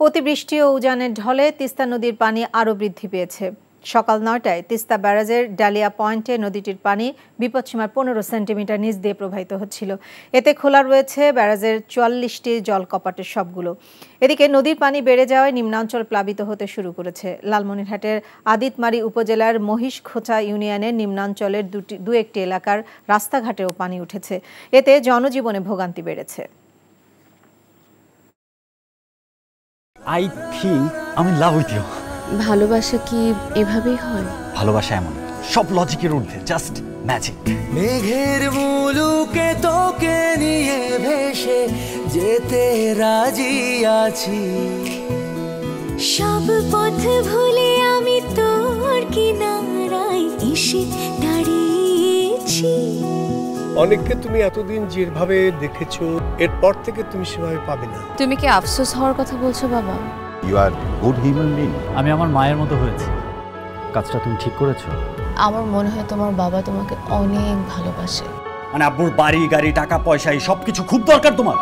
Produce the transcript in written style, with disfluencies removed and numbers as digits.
অতিবৃষ্টি ও উজানের ঢলে তিস্তা নদীর পানি আরও বৃদ্ধি পেয়েছে। সকাল ৯টায় তিস্তা ব্যারাজের ডালিয়া পয়েন্টে নদীটির পানি বিপদসীমার ১৫ সেন্টিমিটার নিচ দিয়ে প্রবাহিত হচ্ছিল। এতে খোলা রয়েছে ব্যারাজের ৪৪টি জল কপাটের সবগুলো। এদিকে নদীর পানি বেড়ে যাওয়ায় নিম্নাঞ্চল প্লাবিত হতে শুরু করেছে। লালমনিরহাটের আদিতমারি উপজেলার মহিষখোঁচা ইউনিয়নের নিম্নাঞ্চলের দু একটি এলাকার রাস্তাঘাটেও পানি উঠেছে। এতে জনজীবনে ভোগান্তি বেড়েছে। I think I'm in love with you. ভালোবাসা কি এভাবেই হয়? ভালোবাসা এমন সব লজিকের ঊর্ধ্বে, জাস্ট ম্যাজিক। মেঘের মুলুকে তোকে নিয়ে ভেসে যেতে রাজি আছি, সব পথ ভুলে আমি তোর কিনারায় এসে দাঁড়িয়েছি। অনেককে তুমি এতদিন যেভাবে দেখেছো, এরপর থেকে তুমি সেভাবে পাবে না। তুমি কি আফসোস হওয়ার কথা বলছো বাবা? You are good human being. আমি আমার মায়ের মতো হয়েছি। কাজটা তুমি ঠিক করেছো। আমার মনে হয় তোমার বাবা তোমাকে অনেক ভালোবাসে। মানে আব্বুর বাড়ি গাড়ি টাকা পয়সা এই সবকিছু খুব দরকার তোমার।